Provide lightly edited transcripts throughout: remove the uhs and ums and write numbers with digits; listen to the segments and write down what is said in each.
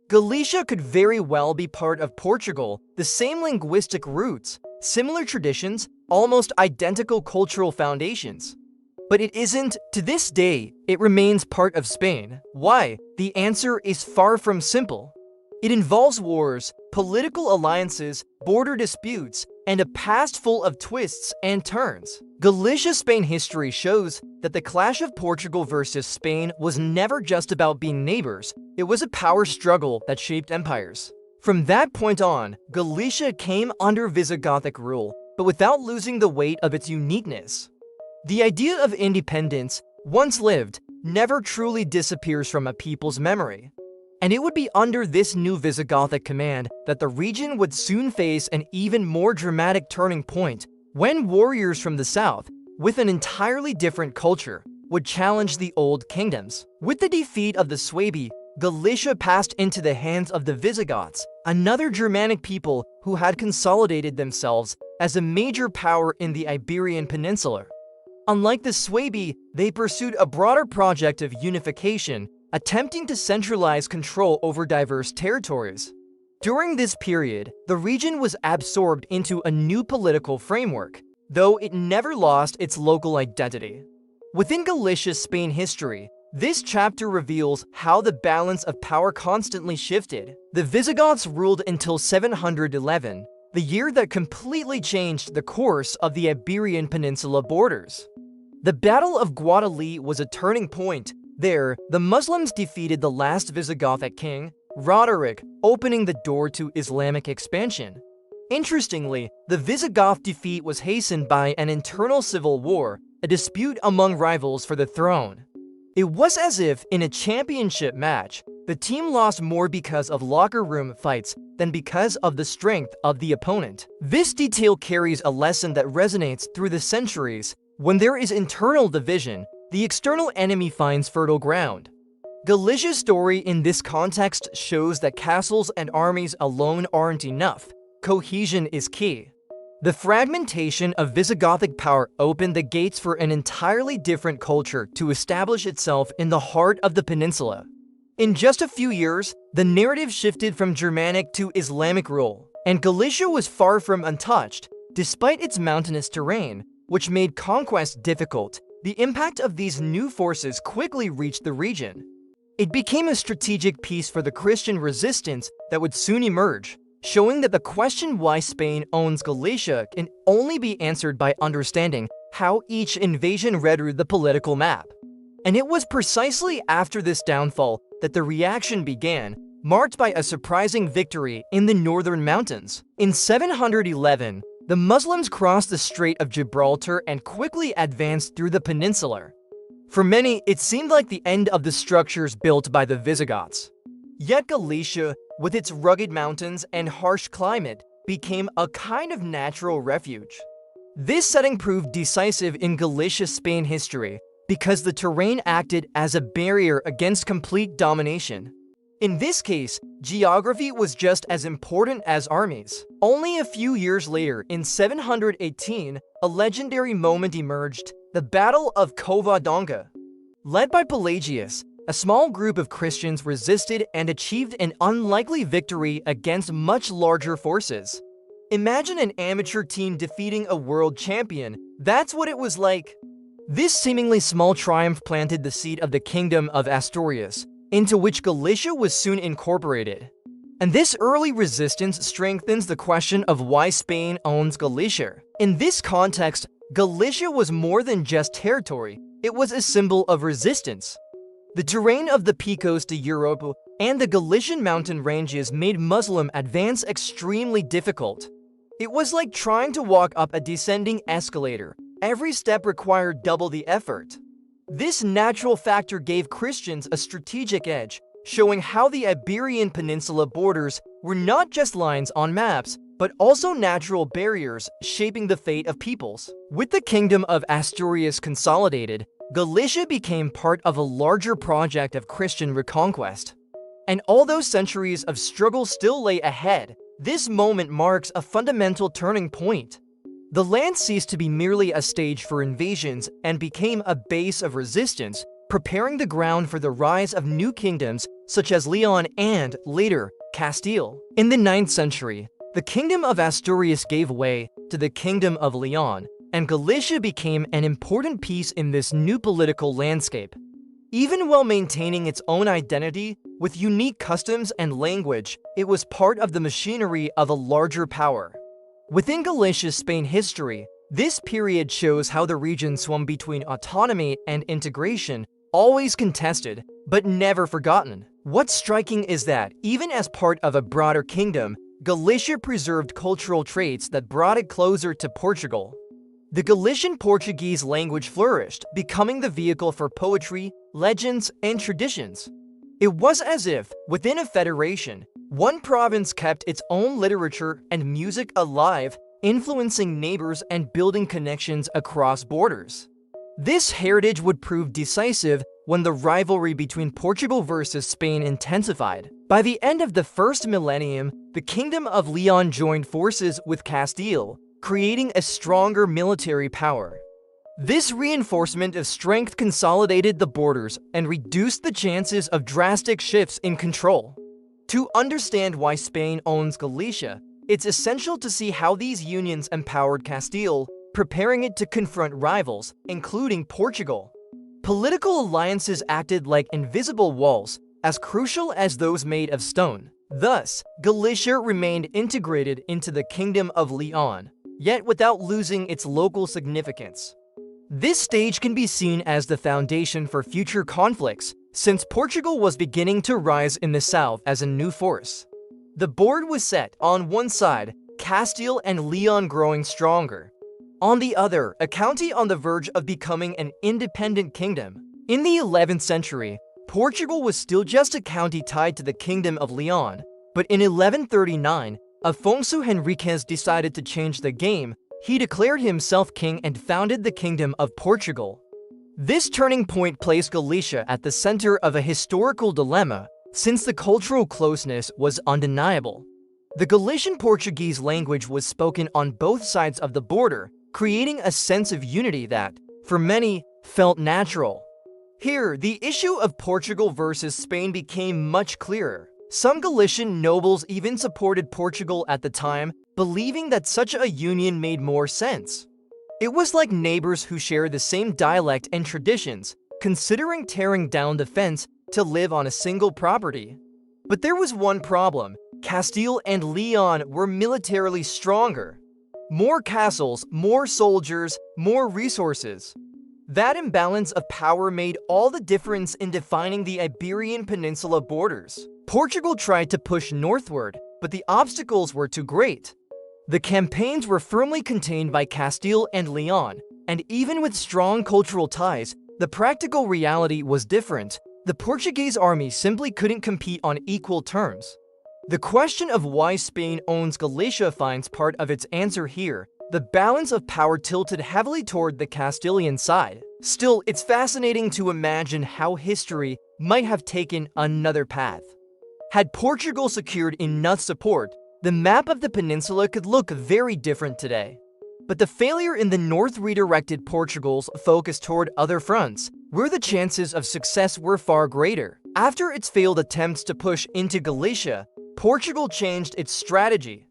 Galicia could very well be part of Portugal, the same linguistic roots, similar traditions, almost identical cultural foundations. But it isn't. To this day, it remains part of Spain. Why? The answer is far from simple. It involves wars, political alliances, border disputes, and a past full of twists and turns. Galicia Spain history shows that the clash of Portugal versus Spain was never just about being neighbors, it was a power struggle that shaped empires. From that point on, Galicia came under Visigothic rule, but without losing the weight of its uniqueness. The idea of independence, once lived, never truly disappears from a people's memory. And it would be under this new Visigothic command that the region would soon face an even more dramatic turning point when warriors from the south, with an entirely different culture, would challenge the old kingdoms. With the defeat of the Suebi, Galicia passed into the hands of the Visigoths, another Germanic people who had consolidated themselves as a major power in the Iberian Peninsula. Unlike the Suebi, they pursued a broader project of unification, attempting to centralize control over diverse territories. During this period, the region was absorbed into a new political framework, though it never lost its local identity. Within Galicia Spain history, this chapter reveals how the balance of power constantly shifted. The Visigoths ruled until 711, the year that completely changed the course of the Iberian Peninsula borders. The Battle of Covadonga was a turning point. There, the Muslims defeated the last Visigothic king, Roderick, opening the door to Islamic expansion. Interestingly, the Visigoth defeat was hastened by an internal civil war, a dispute among rivals for the throne. It was as if, in a championship match, the team lost more because of locker room fights than because of the strength of the opponent. This detail carries a lesson that resonates through the centuries. When there is internal division, the external enemy finds fertile ground. Galicia's story in this context shows that castles and armies alone aren't enough. Cohesion is key. The fragmentation of Visigothic power opened the gates for an entirely different culture to establish itself in the heart of the peninsula. In just a few years, the narrative shifted from Germanic to Islamic rule, and Galicia was far from untouched, despite its mountainous terrain, which made conquest difficult. The impact of these new forces quickly reached the region. It became a strategic piece for the Christian resistance that would soon emerge, showing that the question why Spain owns Galicia can only be answered by understanding how each invasion rendered the political map. And it was precisely after this downfall that the reaction began, marked by a surprising victory in the northern mountains. In 711, the Muslims crossed the Strait of Gibraltar and quickly advanced through the peninsula. For many, it seemed like the end of the structures built by the Visigoths. Yet Galicia, with its rugged mountains and harsh climate, became a kind of natural refuge. This setting proved decisive in Galicia Spain history because the terrain acted as a barrier against complete domination. In this case, geography was just as important as armies. Only a few years later, in 718, a legendary moment emerged, the Battle of Covadonga. Led by Pelagius, a small group of Christians resisted and achieved an unlikely victory against much larger forces. Imagine an amateur team defeating a world champion. That's what it was like. This seemingly small triumph planted the seed of the Kingdom of Asturias, into which Galicia was soon incorporated. And this early resistance strengthens the question of why Spain owns Galicia. In this context, Galicia was more than just territory, it was a symbol of resistance. The terrain of the Picos de Europa and the Galician mountain ranges made Muslim advance extremely difficult. It was like trying to walk up a descending escalator. Every step required double the effort. This natural factor gave Christians a strategic edge, showing how the Iberian Peninsula borders were not just lines on maps, but also natural barriers shaping the fate of peoples. With the Kingdom of Asturias consolidated, Galicia became part of a larger project of Christian reconquest. And although centuries of struggle still lay ahead, this moment marks a fundamental turning point. The land ceased to be merely a stage for invasions and became a base of resistance, preparing the ground for the rise of new kingdoms such as Leon and, later, Castile. In the 9th century, the Kingdom of Asturias gave way to the Kingdom of Leon, and Galicia became an important piece in this new political landscape. Even while maintaining its own identity, with unique customs and language, it was part of the machinery of a larger power. Within Galicia Spain history, this period shows how the region swung between autonomy and integration, always contested, but never forgotten. What's striking is that, even as part of a broader kingdom, Galicia preserved cultural traits that brought it closer to Portugal. The Galician Portuguese language flourished, becoming the vehicle for poetry, legends, and traditions. It was as if, within a federation, one province kept its own literature and music alive, influencing neighbors and building connections across borders. This heritage would prove decisive when the rivalry between Portugal versus Spain intensified. By the end of the first millennium, the Kingdom of Leon joined forces with Castile, creating a stronger military power. This reinforcement of strength consolidated the borders and reduced the chances of drastic shifts in control. To understand why Spain owns Galicia, it's essential to see how these unions empowered Castile, preparing it to confront rivals, including Portugal. Political alliances acted like invisible walls, as crucial as those made of stone. Thus, Galicia remained integrated into the Kingdom of Leon, yet without losing its local significance. This stage can be seen as the foundation for future conflicts, since Portugal was beginning to rise in the south as a new force. The board was set on one side, Castile and Leon growing stronger. On the other, a county on the verge of becoming an independent kingdom. In the 11th century, Portugal was still just a county tied to the Kingdom of Leon, but in 1139, Afonso Henriques decided to change the game. He declared himself king and founded the Kingdom of Portugal. This turning point placed Galicia at the center of a historical dilemma, since the cultural closeness was undeniable. The Galician Portuguese language was spoken on both sides of the border, creating a sense of unity that, for many, felt natural. Here, the issue of Portugal versus Spain became much clearer. Some Galician nobles even supported Portugal at the time, believing that such a union made more sense. It was like neighbors who share the same dialect and traditions, considering tearing down the fence to live on a single property. But there was one problem. Castile and Leon were militarily stronger. More castles, more soldiers, more resources. That imbalance of power made all the difference in defining the Iberian Peninsula borders. Portugal tried to push northward, but the obstacles were too great. The campaigns were firmly contained by Castile and Leon, and even with strong cultural ties, the practical reality was different. The Portuguese army simply couldn't compete on equal terms. The question of why Spain owns Galicia finds part of its answer here. The balance of power tilted heavily toward the Castilian side. Still, it's fascinating to imagine how history might have taken another path. Had Portugal secured enough support, the map of the peninsula could look very different today. But the failure in the north redirected Portugal's focus toward other fronts, where the chances of success were far greater. After its failed attempts to push into Galicia, Portugal changed its strategy.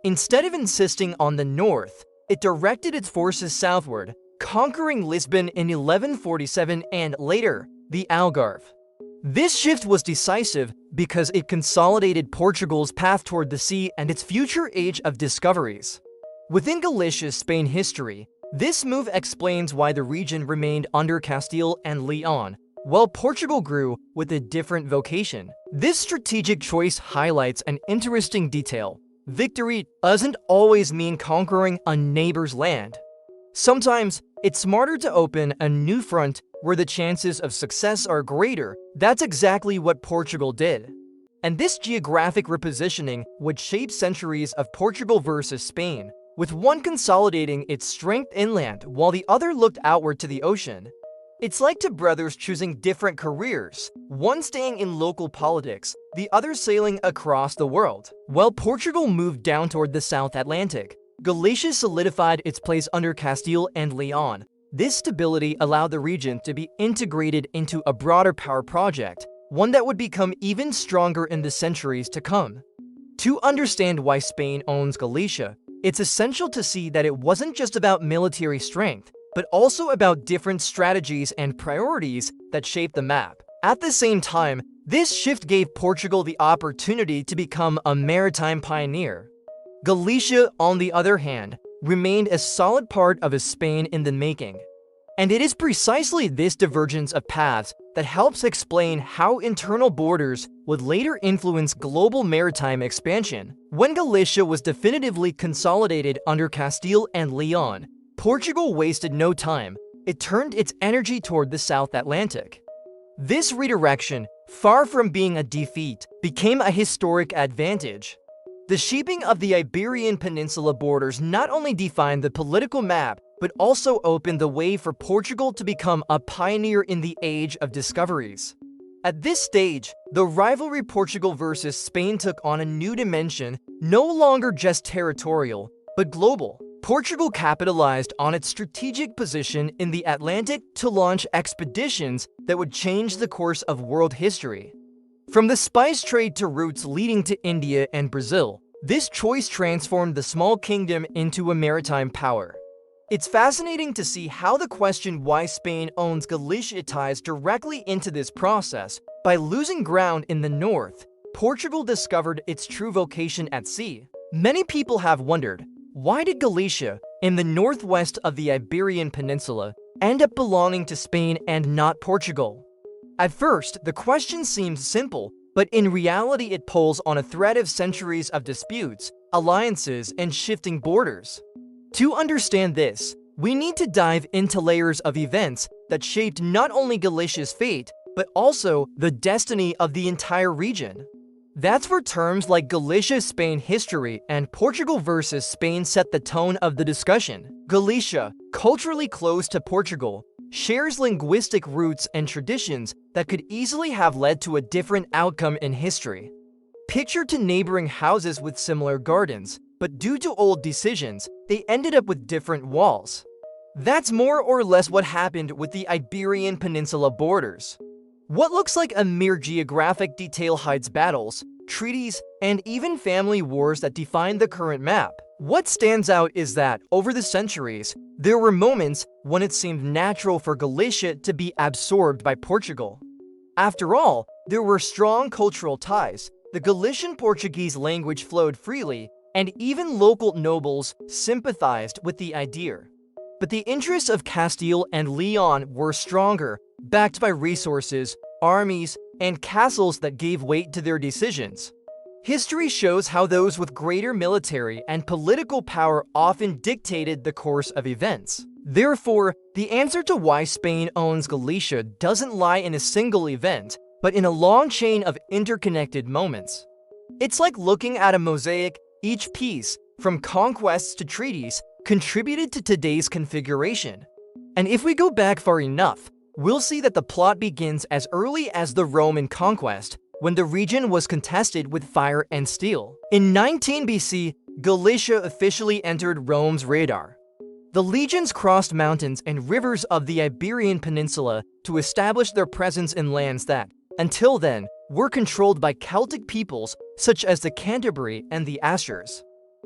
Instead of insisting on the north, it directed its forces southward, conquering Lisbon in 1147 and, later, the Algarve. This shift was decisive because it consolidated Portugal's path toward the sea and its future age of discoveries. Within Galicia's Spain history, this move explains why the region remained under Castile and Leon, while Portugal grew with a different vocation. This strategic choice highlights an interesting detail. Victory doesn't always mean conquering a neighbor's land. Sometimes, it's smarter to open a new front where the chances of success are greater. That's exactly what Portugal did. And this geographic repositioning would shape centuries of Portugal versus Spain, with one consolidating its strength inland while the other looked outward to the ocean. It's like two brothers choosing different careers, one staying in local politics, the other sailing across the world. While Portugal moved down toward the South Atlantic, Galicia solidified its place under Castile and Leon, This stability allowed the region to be integrated into a broader power project, one that would become even stronger in the centuries to come. To understand why Spain owns Galicia, it's essential to see that it wasn't just about military strength, but also about different strategies and priorities that shaped the map. At the same time, this shift gave Portugal the opportunity to become a maritime pioneer. Galicia, on the other hand, remained a solid part of a Spain in the making. And it is precisely this divergence of paths that helps explain how internal borders would later influence global maritime expansion. When Galicia was definitively consolidated under Castile and Leon, Portugal wasted no time. It turned its energy toward the South Atlantic. This redirection, far from being a defeat, became a historic advantage. The shaping of the Iberian Peninsula borders not only defined the political map, but also opened the way for Portugal to become a pioneer in the age of discoveries. At this stage, the rivalry Portugal versus Spain took on a new dimension, no longer just territorial, but global. Portugal capitalized on its strategic position in the Atlantic to launch expeditions that would change the course of world history. From the spice trade to routes leading to India and Brazil, this choice transformed the small kingdom into a maritime power. It's fascinating to see how the question why Spain owns Galicia ties directly into this process. By losing ground in the north, Portugal discovered its true vocation at sea. Many people have wondered, why did Galicia, in the northwest of the Iberian Peninsula, end up belonging to Spain and not Portugal? At first, the question seems simple, but in reality it pulls on a thread of centuries of disputes, alliances, and shifting borders. To understand this, we need to dive into layers of events that shaped not only Galicia's fate, but also the destiny of the entire region. That's where terms like Galicia Spain history and Portugal versus Spain set the tone of the discussion. Galicia, culturally close to Portugal, shares linguistic roots and traditions that could easily have led to a different outcome in history. Picture two neighboring houses with similar gardens, but due to old decisions, they ended up with different walls. That's more or less what happened with the Iberian Peninsula borders. What looks like a mere geographic detail hides battles, treaties, and even family wars that define the current map. What stands out is that, over the centuries, there were moments when it seemed natural for Galicia to be absorbed by Portugal. After all, there were strong cultural ties, the Galician Portuguese language flowed freely, and even local nobles sympathized with the idea. But the interests of Castile and Leon were stronger, backed by resources, armies, and castles that gave weight to their decisions. History shows how those with greater military and political power often dictated the course of events. Therefore, the answer to why Spain owns Galicia doesn't lie in a single event, but in a long chain of interconnected moments. It's like looking at a mosaic. Each piece, from conquests to treaties, contributed to today's configuration. And if we go back far enough, we'll see that the plot begins as early as the Roman conquest, when the region was contested with fire and steel. In 19 BC, Galicia officially entered Rome's radar. The legions crossed mountains and rivers of the Iberian Peninsula to establish their presence in lands that, until then, were controlled by Celtic peoples such as the Canterbury and the Ashers.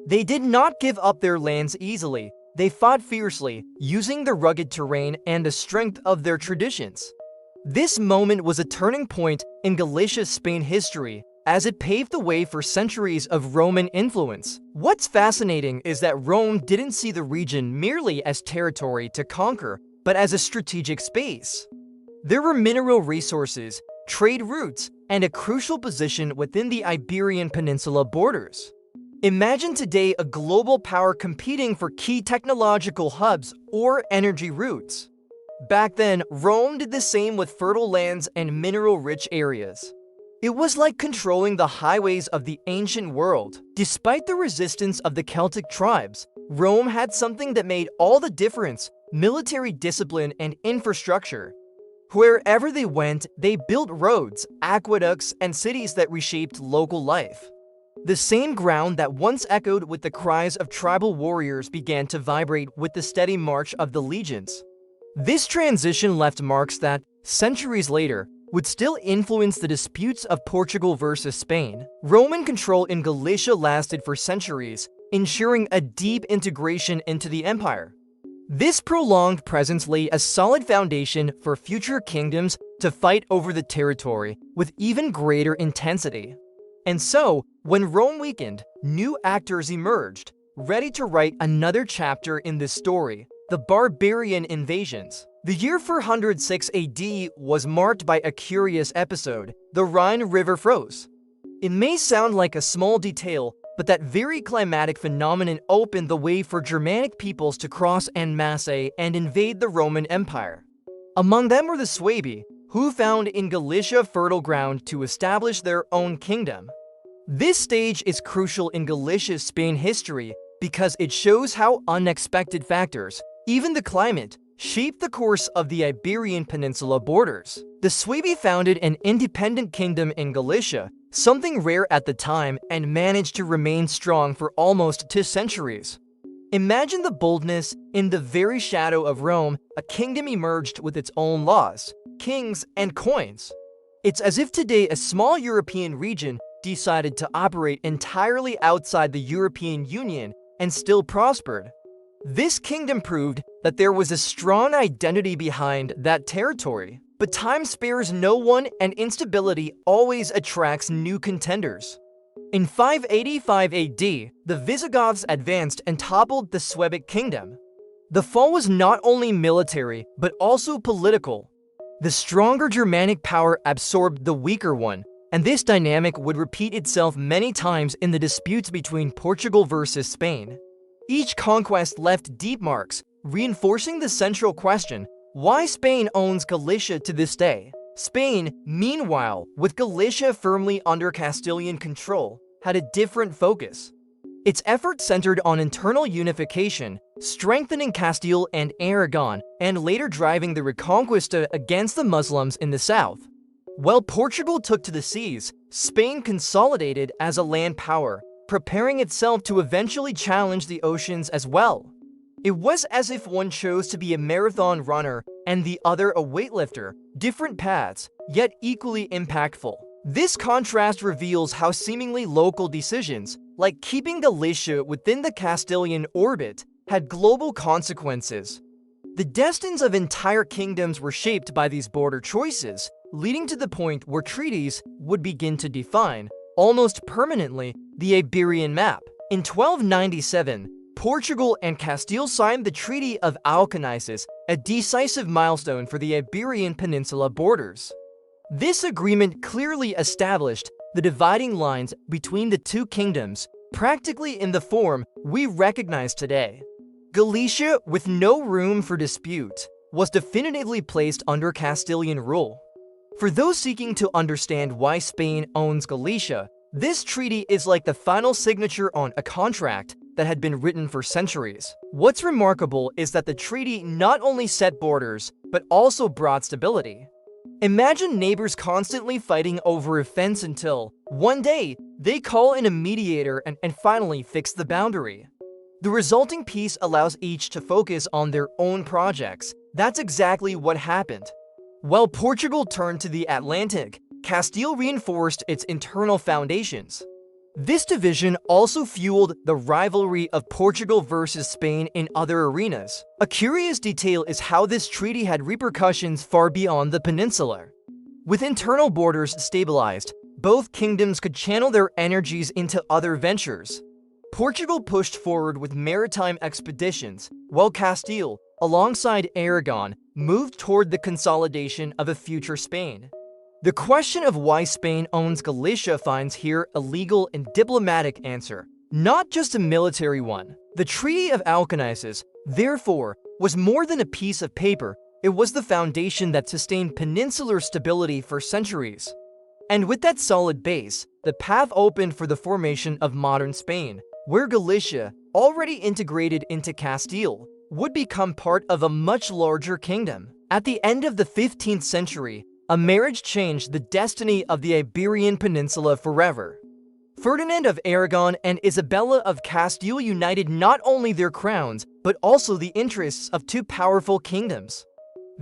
They did not give up their lands easily. They fought fiercely, using the rugged terrain and the strength of their traditions. This moment was a turning point in Galicia Spain history, as it paved the way for centuries of Roman influence. What's fascinating is that Rome didn't see the region merely as territory to conquer, but as a strategic space. There were mineral resources, trade routes, and a crucial position within the Iberian Peninsula borders. Imagine today a global power competing for key technological hubs or energy routes. Back then, Rome did the same with fertile lands and mineral-rich areas. It was like controlling the highways of the ancient world. Despite the resistance of the Celtic tribes, Rome had something that made all the difference: military discipline and infrastructure. Wherever they went, they built roads, aqueducts, and cities that reshaped local life. The same ground that once echoed with the cries of tribal warriors began to vibrate with the steady march of the legions. This transition left marks that, centuries later, would still influence the disputes of Portugal versus Spain. Roman control in Galicia lasted for centuries, ensuring a deep integration into the empire. This prolonged presence laid a solid foundation for future kingdoms to fight over the territory with even greater intensity. And so, when Rome weakened, new actors emerged, ready to write another chapter in this story: the barbarian invasions. The year 406 AD was marked by a curious episode: the Rhine River froze. It may sound like a small detail, but that very climatic phenomenon opened the way for Germanic peoples to cross en masse and invade the Roman Empire. Among them were the Suebi, who found in Galicia fertile ground to establish their own kingdom. This stage is crucial in Galicia Spain history because it shows how unexpected factors, even the climate, shaped the course of the Iberian Peninsula borders. The Suebi founded an independent kingdom in Galicia, something rare at the time, and managed to remain strong for almost 2 centuries. Imagine the boldness. In the very shadow of Rome, a kingdom emerged with its own laws, kings, and coins. It's as if today a small European region decided to operate entirely outside the European Union and still prospered. This kingdom proved that there was a strong identity behind that territory. But time spares no one, and instability always attracts new contenders. In 585 AD, the Visigoths advanced and toppled the Suebic kingdom. The fall was not only military, but also political. The stronger Germanic power absorbed the weaker one, and this dynamic would repeat itself many times in the disputes between Portugal versus Spain. Each conquest left deep marks, reinforcing the central question: why Spain owns Galicia to this day. Spain, meanwhile, with Galicia firmly under Castilian control, had a different focus. Its effort centered on internal unification, strengthening Castile and Aragon, and later driving the Reconquista against the Muslims in the south. While Portugal took to the seas, Spain consolidated as a land power, preparing itself to eventually challenge the oceans as well. It was as if one chose to be a marathon runner and the other a weightlifter, different paths, yet equally impactful. This contrast reveals how seemingly local decisions, like keeping Galicia within the Castilian orbit, had global consequences. The destinies of entire kingdoms were shaped by these border choices, leading to the point where treaties would begin to define, almost permanently, the Iberian map. In 1297, Portugal and Castile signed the Treaty of Alcañices, a decisive milestone for the Iberian Peninsula borders. This agreement clearly established the dividing lines between the two kingdoms, practically in the form we recognize today. Galicia, with no room for dispute, was definitively placed under Castilian rule. For those seeking to understand why Spain owns Galicia, this treaty is like the final signature on a contract that had been written for centuries. What's remarkable is that the treaty not only set borders, but also brought stability. Imagine neighbors constantly fighting over a fence until, one day, they call in a mediator and finally fix the boundary. The resulting peace allows each to focus on their own projects. That's exactly what happened. While Portugal turned to the Atlantic, Castile reinforced its internal foundations. This division also fueled the rivalry of Portugal versus Spain in other arenas. A curious detail is how this treaty had repercussions far beyond the peninsula. With internal borders stabilized, both kingdoms could channel their energies into other ventures. Portugal pushed forward with maritime expeditions, while Castile, alongside Aragon, moved toward the consolidation of a future Spain. The question of why Spain owns Galicia finds here a legal and diplomatic answer, not just a military one. The Treaty of Alcañices, therefore, was more than a piece of paper. It was the foundation that sustained peninsular stability for centuries. And with that solid base, the path opened for the formation of modern Spain, where Galicia, already integrated into Castile, would become part of a much larger kingdom. At the end of the 15th century, a marriage changed the destiny of the Iberian Peninsula forever. Ferdinand of Aragon and Isabella of Castile united not only their crowns, but also the interests of two powerful kingdoms.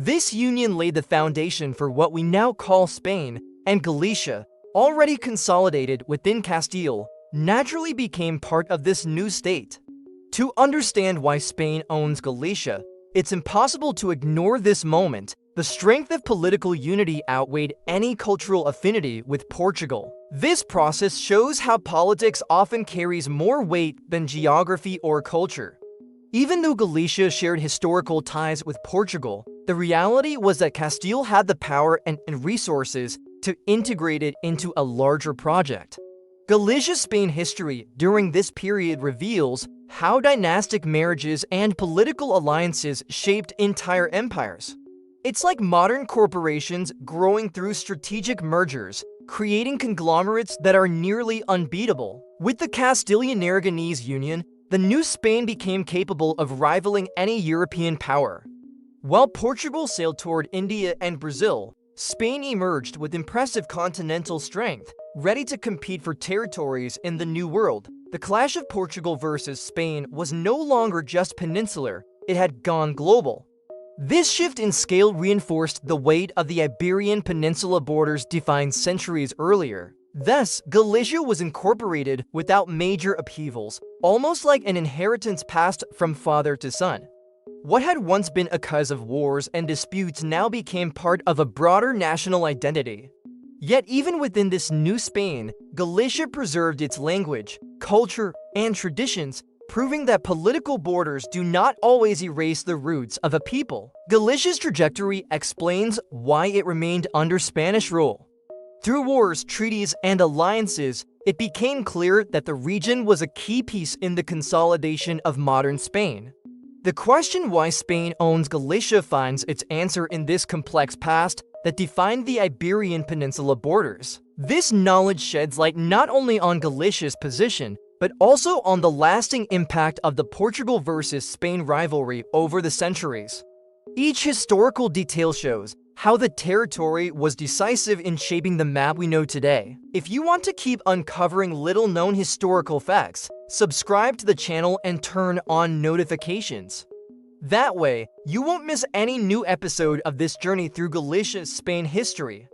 This union laid the foundation for what we now call Spain, and Galicia, already consolidated within Castile, naturally became part of this new state. To understand why Spain owns Galicia, it's impossible to ignore this moment. The strength of political unity outweighed any cultural affinity with Portugal. This process shows how politics often carries more weight than geography or culture. Even though Galicia shared historical ties with Portugal, the reality was that Castile had the power and resources to integrate it into a larger project. Galicia Spain history during this period reveals how dynastic marriages and political alliances shaped entire empires. It's like modern corporations growing through strategic mergers, creating conglomerates that are nearly unbeatable. With the Castilian-Aragonese Union, the new Spain became capable of rivaling any European power. While Portugal sailed toward India and Brazil, Spain emerged with impressive continental strength, ready to compete for territories in the New World. The clash of Portugal versus Spain was no longer just peninsular, it had gone global. This shift in scale reinforced the weight of the Iberian Peninsula borders defined centuries earlier. Thus, Galicia was incorporated without major upheavals, almost like an inheritance passed from father to son. What had once been a cause of wars and disputes now became part of a broader national identity. Yet even within this new Spain, Galicia preserved its language, culture, and traditions, proving that political borders do not always erase the roots of a people. Galicia's trajectory explains why it remained under Spanish rule. Through wars, treaties, and alliances, it became clear that the region was a key piece in the consolidation of modern Spain. The question why Spain owns Galicia finds its answer in this complex past that defined the Iberian Peninsula borders. This knowledge sheds light not only on Galicia's position, but also on the lasting impact of the Portugal versus Spain rivalry over the centuries. Each historical detail shows how the territory was decisive in shaping the map we know today. If you want to keep uncovering little-known historical facts, subscribe to the channel and turn on notifications. That way, you won't miss any new episode of this journey through Galicia Spain history.